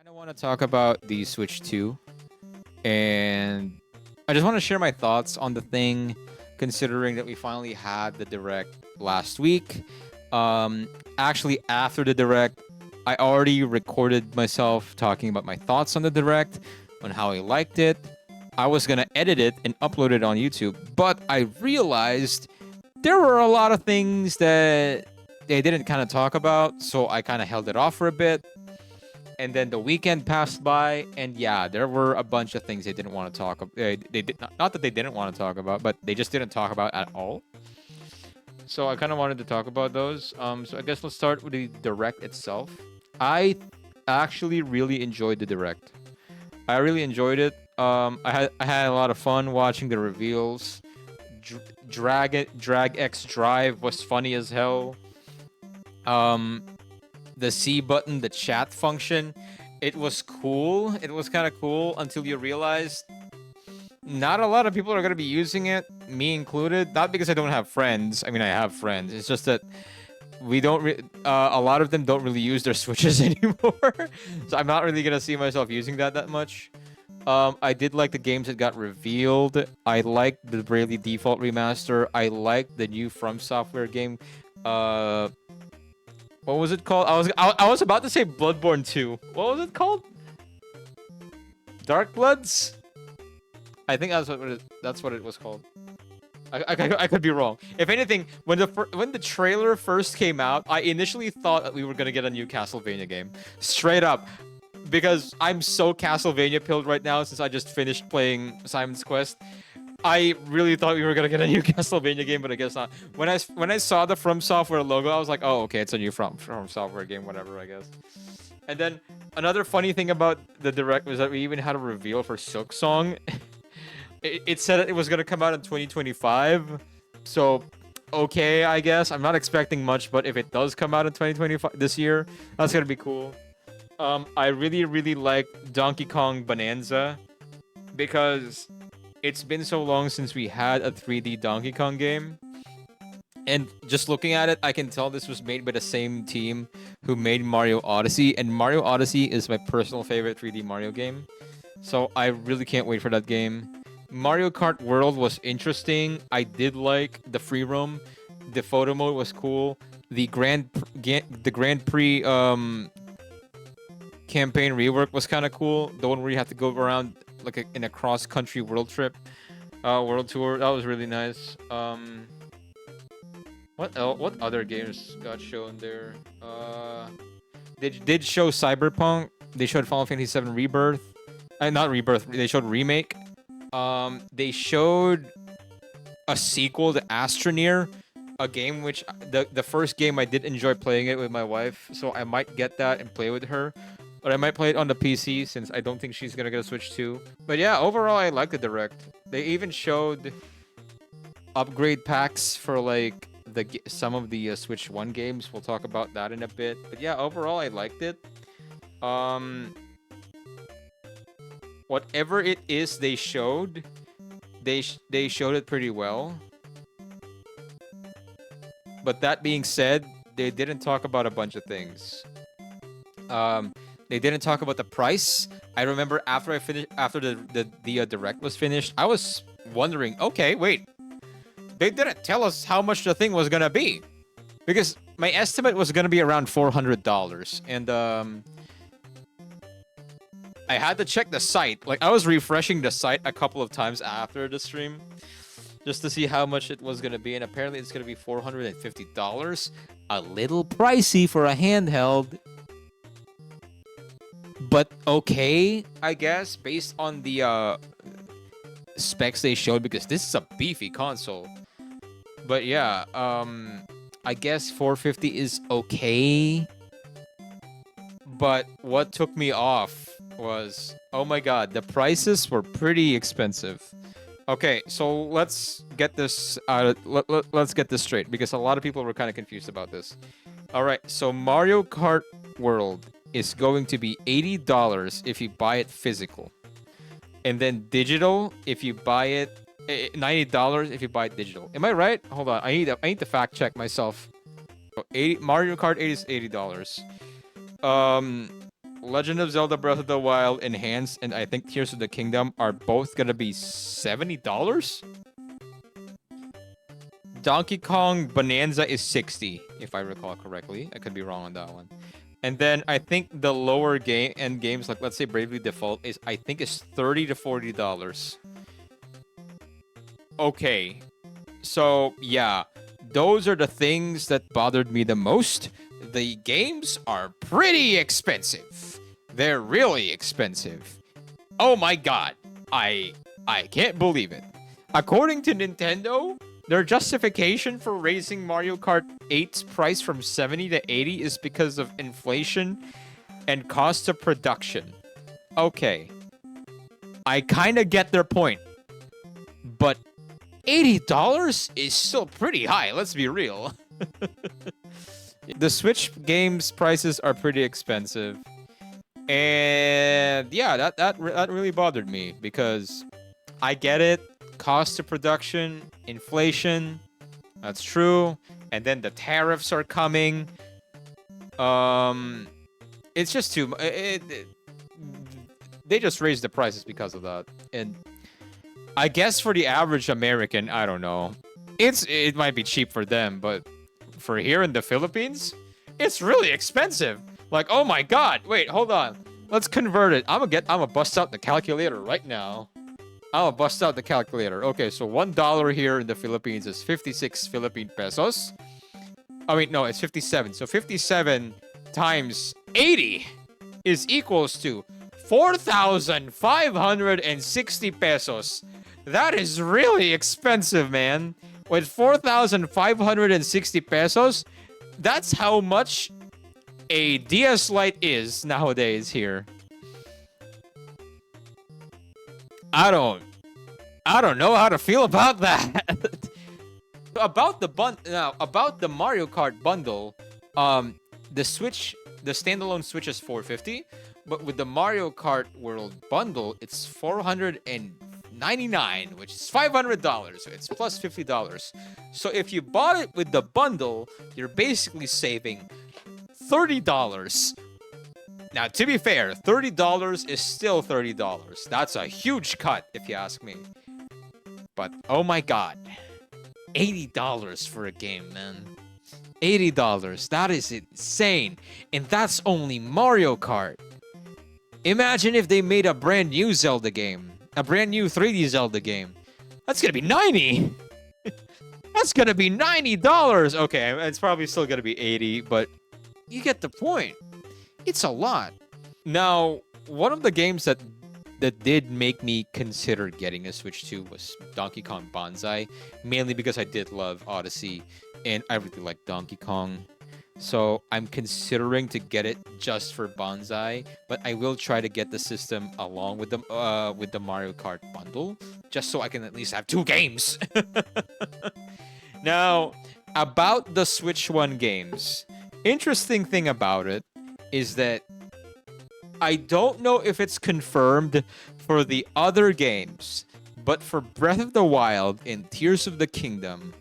kind of want to talk about the Switch 2, and I just want to share my thoughts on the thing, considering that we finally had the Direct last week. Actually, after the Direct, I already recorded myself talking about my thoughts on the Direct, on how I liked it. I was gonna edit it and upload it on YouTube, but I realized there were a lot of things that they didn't kind of talk about, so I kind of held it off for a bit. And then the weekend passed by, and yeah, there were a bunch of things they didn't want to talk about. They did not that they didn't want to talk about, but they just didn't talk about at all. So I kind of wanted to talk about those. So I guess let's start with the direct itself. I actually really enjoyed the direct. I really enjoyed it. I had a lot of fun watching the reveals. Drag X Drive was funny as hell. Um, the C button, the chat function, it was cool. It was kind of cool until you realized not a lot of people are going to be using it, me included. Not because I don't have friends. I mean, I have friends. It's just that we don't. A lot of them don't really use their switches anymore, so I'm not really gonna see myself using that much. I did like the games that got revealed. I liked the Bravely Default remaster. I liked the new From Software game. Uh, what was it called? I was about to say Bloodborne 2. What was it called? Dark Bloods? I think that's what it was called. I could be wrong. If anything, when the trailer first came out, I initially thought that we were gonna get a new Castlevania game, straight up, because I'm so Castlevania pilled right now since I just finished playing Simon's Quest. I really thought we were gonna get a new Castlevania game, but I guess not. When I saw the From Software logo, I was like, oh, okay, it's a new From Software game, whatever, I guess. And then another funny thing about the direct was that we even had a reveal for Silk Song. It said it was gonna come out in 2025, so okay, I guess. I'm not expecting much, but if it does come out in 2025 this year, that's gonna be cool. I really like Donkey Kong Bonanza because it's been so long since we had a 3D Donkey Kong game. And just looking at it, I can tell this was made by the same team who made Mario Odyssey, and Mario Odyssey is my personal favorite 3D Mario game. So I really can't wait for that game. Mario Kart World was interesting. I did like the free roam. The photo mode was cool. The Grand Prix campaign rework was kind of cool. The one where you have to go around like in a cross country world trip, world tour. That was really nice. What other games got shown there? They did show Cyberpunk. They showed Final Fantasy 7 Rebirth. Not Rebirth. They showed Remake. They showed a sequel to Astroneer, a game which the first game I did enjoy playing it with my wife, so I might get that and play with her. But I might play it on the PC since I don't think she's gonna get a Switch too. But yeah, overall I like the direct. They even showed upgrade packs for like some of the Switch 1 games. We'll talk about that in a bit. But yeah, overall I liked it. Whatever it is they showed, they showed it pretty well. But that being said, they didn't talk about a bunch of things. They didn't talk about the price. I remember after the direct was finished, I was wondering, okay, wait, they didn't tell us how much the thing was gonna be, because my estimate was gonna be around $400, and I had to check the site. Like, I was refreshing the site a couple of times after the stream just to see how much it was going to be, and apparently it's going to be $450. A little pricey for a handheld, but okay, I guess, based on the specs they showed, because this is a beefy console. But yeah, I guess 450 is okay. But what took me off was, oh my god, the prices were pretty expensive. Okay, so let's get this let's get this straight, because a lot of people were kind of confused about this. All right, so Mario Kart World is going to be $80 if you buy it physical, and then digital if you buy it $90 if you buy it digital. Am I right? Hold on, I need to fact check myself. Mario Kart 80 is $80. Legend of Zelda Breath of the Wild Enhanced and I think Tears of the Kingdom are both gonna be $70. Donkey Kong Bonanza is 60, if I recall correctly. I could be wrong on that one. And then I think the lower end games, like let's say Bravely Default, is $30 to $40. Okay, so yeah, those are the things that bothered me the most. The games are pretty expensive. They're really expensive. Oh my god, I can't believe it. According to Nintendo, their justification for raising Mario Kart 8's price from 70 to 80 is because of inflation and cost of production. Okay, I kind of get their point, but $80 is still pretty high, let's be real. The Switch games prices are pretty expensive. And yeah, that really bothered me because I get it. Cost of production, inflation, that's true. And then the tariffs are coming. It's just too much. They just raised the prices because of that. And I guess for the average American, I don't know. It might be cheap for them, but for here in the Philippines, it's really expensive. Like, oh my god, wait, hold on. Let's convert it. I'm gonna bust out the calculator right now. I'm gonna bust out the calculator. Okay, so $1 here in the Philippines is 56 Philippine pesos. I mean, no, it's 57. So 57 times 80 is equals to 4,560 pesos. That is really expensive, man. With 4,560 pesos, that's how much a DS Lite is nowadays here. I don't know how to feel about that. About the Mario Kart bundle, the standalone Switch is $450, but with the Mario Kart World bundle, it's $499, which is $500. So it's plus $50. So if you bought it with the bundle, you're basically saving $30. Now, to be fair, $30 is still $30. That's a huge cut, if you ask me. But, oh my god. $80 for a game, man. $80. That is insane. And that's only Mario Kart. Imagine if they made a brand new Zelda game. A brand new 3D Zelda game. That's gonna be $90. That's gonna be $90. Okay, it's probably still gonna be $80, but you get the point. It's a lot. Now, one of the games that did make me consider getting a Switch 2 was Donkey Kong Banzai, mainly because I did love Odyssey, and I really like Donkey Kong. So I'm considering to get it just for Banzai, but I will try to get the system along with the Mario Kart bundle, just so I can at least have 2 games. Now, about the Switch 1 games, interesting thing about it is that I don't know if it's confirmed for the other games, but for Breath of the Wild and Tears of the Kingdom,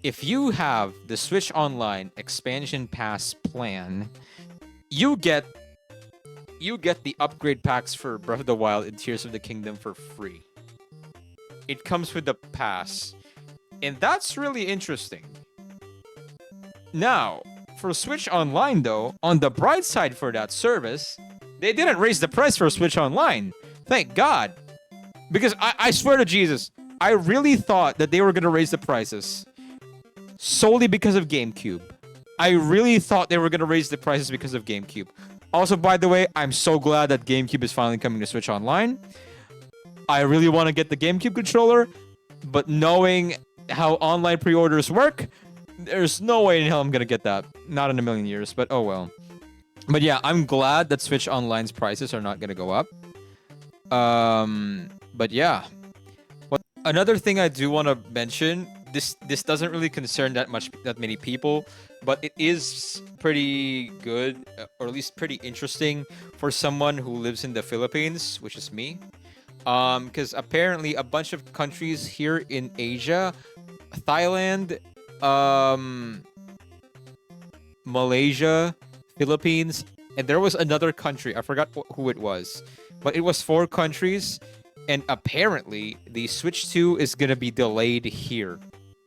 if you have the Switch Online Expansion Pass plan, you get the upgrade packs for Breath of the Wild and Tears of the Kingdom for free. It comes with the pass, and that's really interesting. Now, for Switch Online, though, on the bright side for that service, they didn't raise the price for Switch Online. Thank God. Because I swear to Jesus, I really thought that they were going to raise the prices solely because of GameCube. I really thought they were going to raise the prices because of GameCube. Also, by the way, I'm so glad that GameCube is finally coming to Switch Online. I really want to get the GameCube controller, but knowing how online pre-orders work, there's no way in hell I'm going to get that. Not in a million years, but oh well. But yeah, I'm glad that Switch Online's prices are not going to go up. But yeah. Another thing I do want to mention, this doesn't really concern that many people, but it is pretty good, or at least pretty interesting for someone who lives in the Philippines, which is me. Because apparently a bunch of countries here in Asia, Thailand, Malaysia, Philippines, and there was another country. I forgot who it was, but it was 4 countries, and apparently the Switch 2 is gonna be delayed here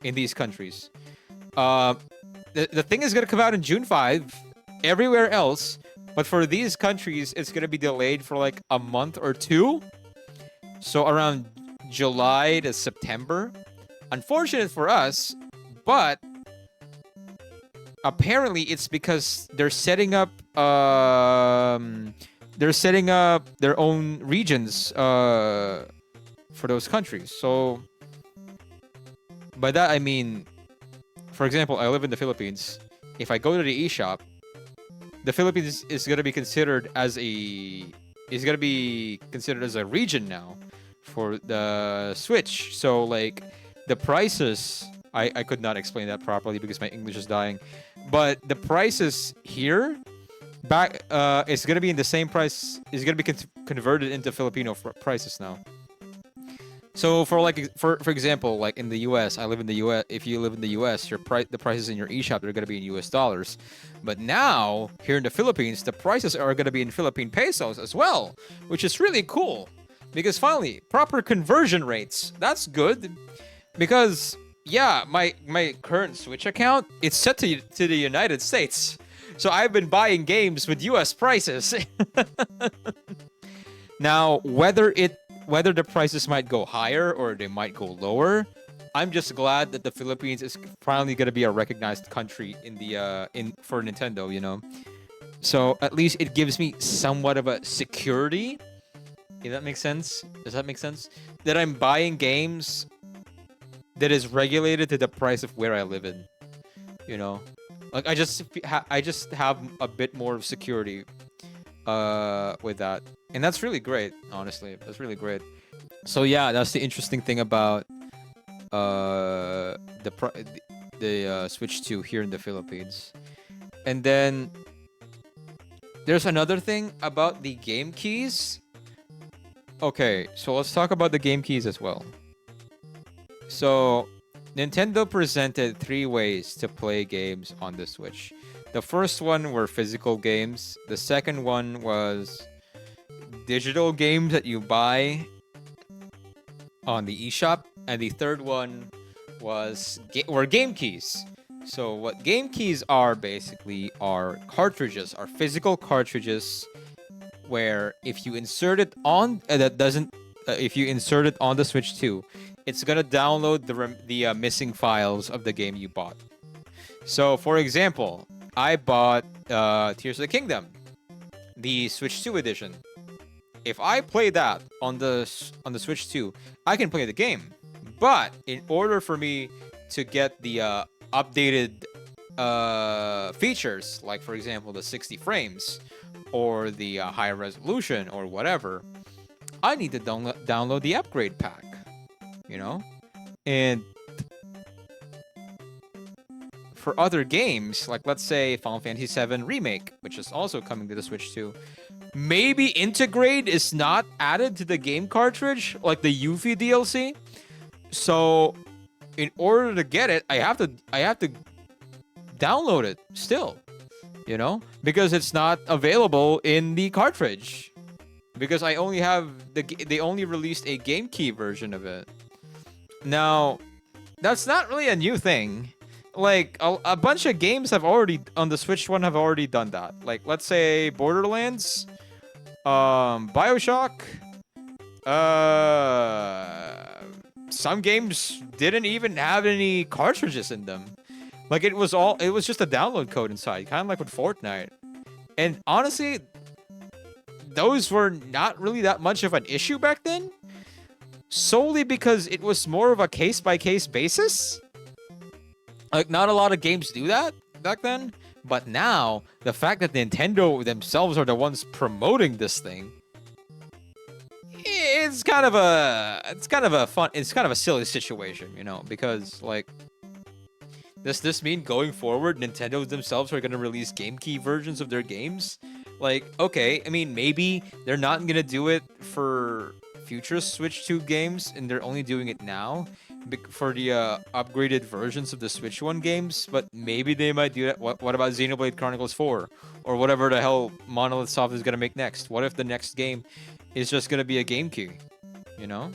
in these countries. Uh, the thing is gonna come out in June 5 everywhere else, but for these countries, it's gonna be delayed for like a month or two. So around July to September. Unfortunate for us, but apparently it's because they're setting up their own regions for those countries. So by that I mean, for example, I live in the Philippines. If I go to the eShop, the Philippines is gonna be considered as a region now for the Switch. So like the prices, I could not explain that properly because my English is dying. But the prices here back is gonna be in the same price. Is gonna be converted into Filipino prices now. So for example, like in the U.S., I live in the U.S. If you live in the U.S., the prices in your eShop are gonna be in U.S. dollars. But now here in the Philippines, the prices are gonna be in Philippine pesos as well, which is really cool because finally proper conversion rates. That's good because yeah, my current Switch account, it's set to the United States. So I've been buying games with US prices. Now, whether the prices might go higher or they might go lower, I'm just glad that the Philippines is finally going to be a recognized country in the for Nintendo, you know. So at least it gives me somewhat of a security. If that makes sense? Does that make sense? That I'm buying games that is regulated to the price of where I live in, you know. Like I just have a bit more of security with that, and that's really great. Honestly, that's really great. So yeah, that's the interesting thing about the Switch 2 here in the Philippines. And then there's another thing about the game keys. Okay, so let's talk about the game keys as well. So Nintendo presented 3 ways to play games on the Switch. The first one were physical games. The second one was digital games that you buy on the eShop. And the third one were game keys. So what game keys are basically are cartridges, are physical cartridges where if you insert it on if you insert it on the Switch 2, it's gonna download the missing files of the game you bought. So, for example, I bought Tears of the Kingdom, the Switch 2 edition. If I play that on the Switch 2, I can play the game. But in order for me to get the updated features, like for example the 60 frames or the higher resolution or whatever, I need to download the upgrade pack. You know, and for other games, like let's say Final Fantasy VII Remake, which is also coming to the Switch 2, maybe Integrate is not added to the game cartridge, like the Yuffie DLC. So, in order to get it, I have to download it still, you know, because it's not available in the cartridge. Because I only have they only released a game key version of it. Now, that's not really a new thing. Like, a bunch of games have already, on the Switch 1, have already done that. Like, let's say Borderlands, Bioshock, some games didn't even have any cartridges in them. Like, it was just a download code inside, kind of like with Fortnite. And honestly, those were not really that much of an issue back then. Solely because it was more of a case-by-case basis. Like, not a lot of games do that back then. But now, the fact that Nintendo themselves are the ones promoting this thing, it's kind of a silly situation, you know, because like, does this mean going forward, Nintendo themselves are gonna release game key versions of their games? Like, okay, I mean, maybe they're not gonna do it for future Switch 2 games, and they're only doing it now. for the upgraded versions of the Switch One games, but maybe they might do that. What about Xenoblade Chronicles 4 or whatever the hell Monolith Soft is gonna make next? What if the next game is just gonna be a game key? You know,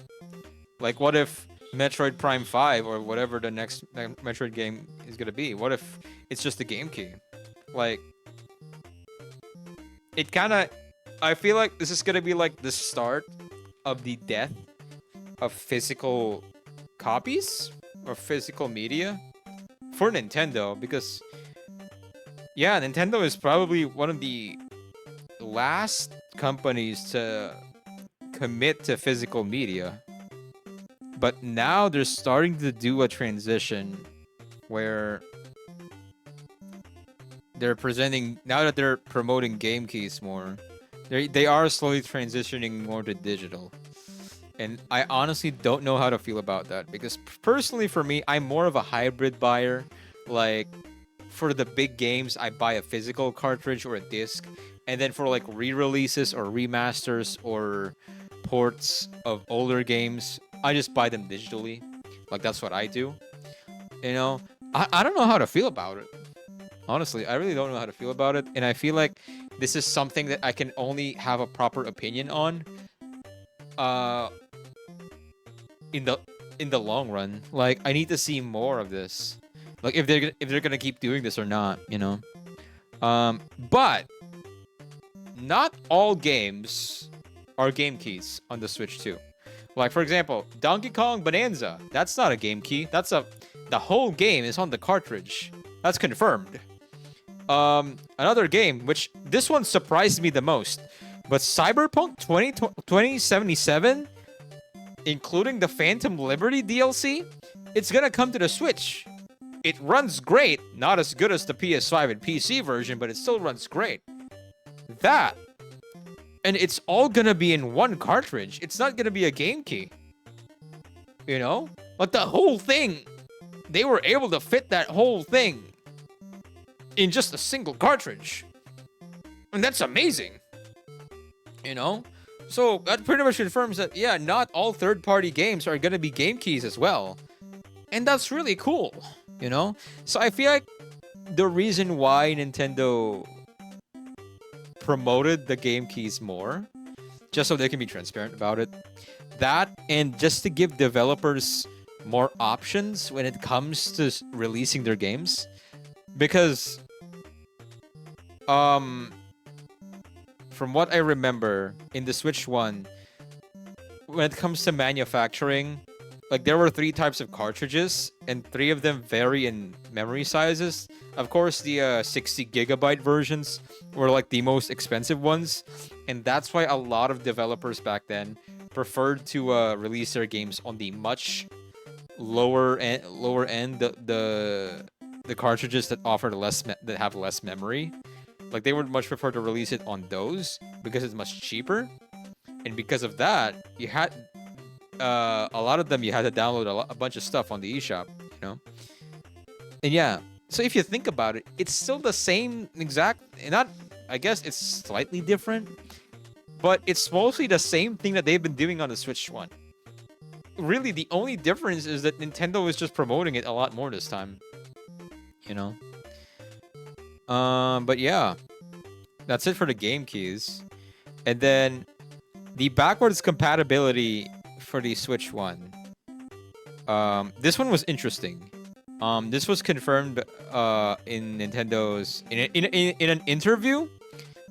like what if Metroid Prime 5 or whatever the next Metroid game is gonna be? What if it's just a game key? Like, it kind of. I feel like this is gonna be like the start of the death of physical copies or physical media for Nintendo, because yeah, Nintendo is probably one of the last companies to commit to physical media, but now they're starting to do a transition where they're presenting, now that they're promoting game keys more, they are slowly transitioning more to digital. And I honestly don't know how to feel about that, because personally for me, I'm more of a hybrid buyer. Like, for the big games, I buy a physical cartridge or a disc, and then for like re-releases or remasters or ports of older games, I just buy them digitally. Like, that's what I do. You know, I don't know how to feel about it. Honestly, I really don't know how to feel about it, and I feel like this is something that I can only have a proper opinion on uh in the long run. Like, I need to see more of this. Like, if they're gonna keep doing this or not, you know. But not all games are game keys on the Switch too. Like, for example, Donkey Kong Bonanza. That's not a game key. The whole game is on the cartridge. That's confirmed. Another game, which this one surprised me the most, but Cyberpunk 2077, including the Phantom Liberty DLC, it's gonna come to the Switch. It runs great, not as good as the PS5 and PC version, but it still runs great. That, and it's all gonna be in one cartridge. It's not gonna be a game key. You know? Like, the whole thing, they were able to fit that whole thing in just a single cartridge. And that's amazing. You know? So that pretty much confirms that, yeah, not all third-party games are gonna be game keys as well. And that's really cool, you know? So I feel like the reason why Nintendo promoted the game keys more, just so they can be transparent about it, that, and just to give developers more options when it comes to releasing their games. Because from what I remember in the Switch one, when it comes to manufacturing, like, there were 3 types of cartridges, and 3 of them vary in memory sizes. Of course, the 60 gigabyte versions were like the most expensive ones, and that's why a lot of developers back then preferred to release their games on the much lower end, the cartridges that offered that have less memory. Like, they would much prefer to release it on those because it's much cheaper, and because of that, you had a lot of them, you had to download a bunch of stuff on the eShop, you know. And yeah, so if you think about it, it's still the same exact, not, I guess it's slightly different, but it's mostly the same thing that they've been doing on the Switch one. Really, the only difference is that Nintendo is just promoting it a lot more this time, you know. But yeah, that's it for the game keys. And then the backwards compatibility for the Switch one. This one was interesting. This was confirmed in Nintendo's in an interview,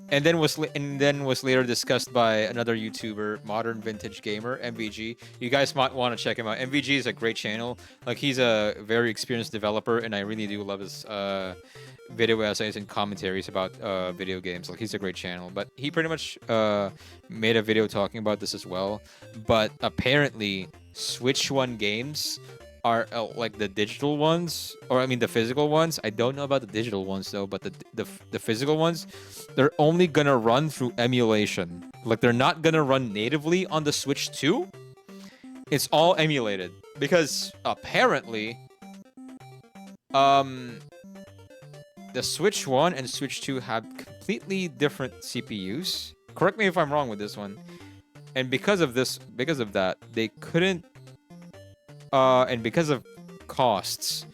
and then was later discussed by another YouTuber, Modern Vintage Gamer, MVG. You guys might want to check him out. MVG is a great channel. Like, he's a very experienced developer, and I really do love his video essays and commentaries about video games. Like, he's a great channel. But he pretty much made a video talking about this as well. But apparently, Switch One games are like the digital ones, or I mean the physical ones. I don't know about the digital ones though, but the physical ones, they're only gonna run through emulation. Like, they're not gonna run natively on the Switch 2. It's all emulated because apparently the Switch 1 and Switch 2 have completely different CPUs. Correct me if I'm wrong with this one. And because of that, they couldn't and because of costs,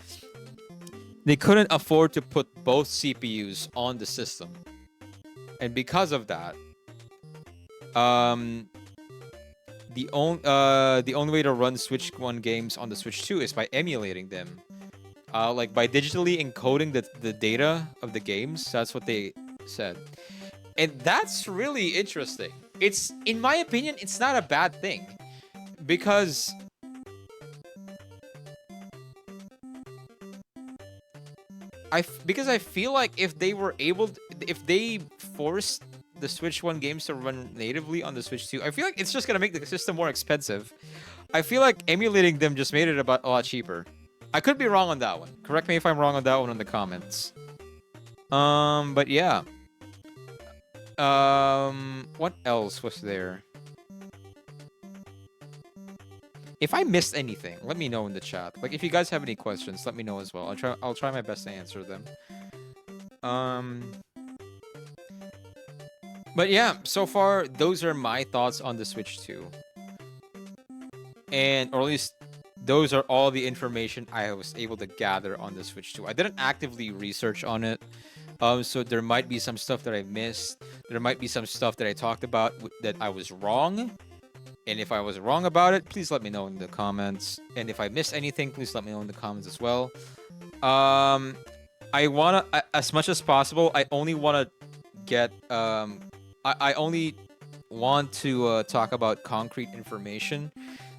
they couldn't afford to put both CPUs on the system. And because of that, the only way to run Switch 1 games on the Switch 2 is by emulating them. Like by digitally encoding the data of the games. That's what they said. And that's really interesting. It's, in my opinion, it's not a bad thing. Because I feel like if they were able to, if they forced the Switch 1 games to run natively on the Switch 2, I feel like it's just gonna make the system more expensive. I feel like emulating them just made it about a lot cheaper. I could be wrong on that one. Correct me if I'm wrong on that one in the comments. But yeah. What else was there? If I missed anything, let me know in the chat. Like, if you guys have any questions, let me know as well. I'll try my best to answer them. But yeah, so far, those are my thoughts on the Switch 2. And, or at least, those are all the information I was able to gather on the Switch 2. I didn't actively research on it. So there might be some stuff that I missed. There might be some stuff that I talked about that I was wrong. And if I was wrong about it, please let me know in the comments. And if I missed anything, please let me know in the comments as well. I wanna, as much as possible, I only wanna get, I only want to talk about concrete information.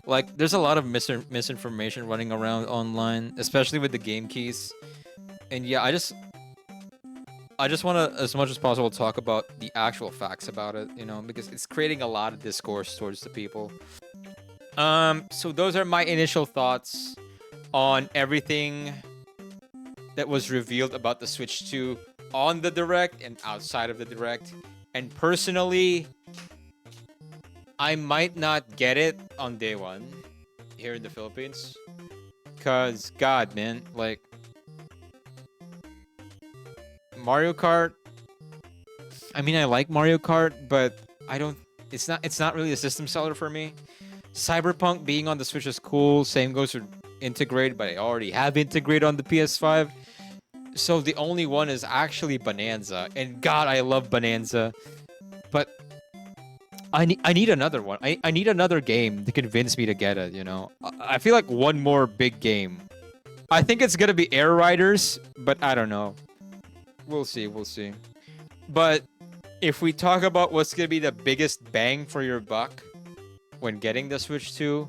Like, there's a lot of misinformation running around online, especially with the game keys. And yeah, I just want to, as much as possible, talk about the actual facts about it, you know, because it's creating a lot of discourse towards the people. So those are my initial thoughts on everything that was revealed about the Switch 2 on the Direct and outside of the Direct. And personally, I might not get it on day one here in the Philippines. Because, God, man, like, Mario Kart, I mean, I like Mario Kart, but I don't, it's not really a system seller for me. Cyberpunk being on the Switch is cool. Same goes for Integrate, but I already have Integrate on the PS5. So the only one is actually Bonanza. And God, I love Bonanza. But I need another one. I need another game to convince me to get it, you know? I feel like one more big game. I think it's gonna be Air Riders, but I don't know. We'll see, we'll see. But if we talk about what's gonna be the biggest bang for your buck when getting the Switch 2,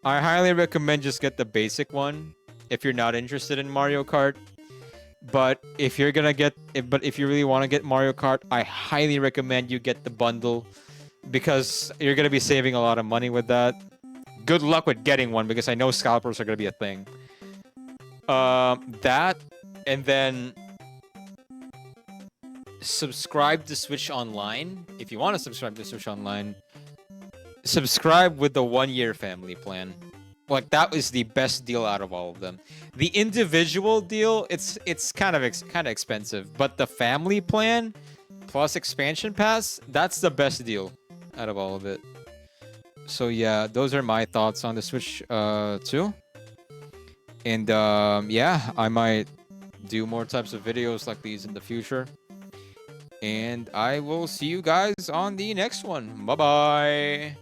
I highly recommend just get the basic one if you're not interested in Mario Kart. But if you're gonna get, if you really want to get Mario Kart, I highly recommend you get the bundle because you're gonna be saving a lot of money with that. Good luck with getting one because I know scalpers are gonna be a thing. That, and then subscribe to Switch Online if you want to subscribe to Switch Online. Subscribe with the 1-year family plan. Like, that is the best deal out of all of them. The individual deal, it's kind of expensive, but the family plan plus expansion pass, that's the best deal out of all of it. So yeah, those are my thoughts on the Switch 2. And yeah, I might do more types of videos like these in the future. And I will see you guys on the next one. Bye-bye.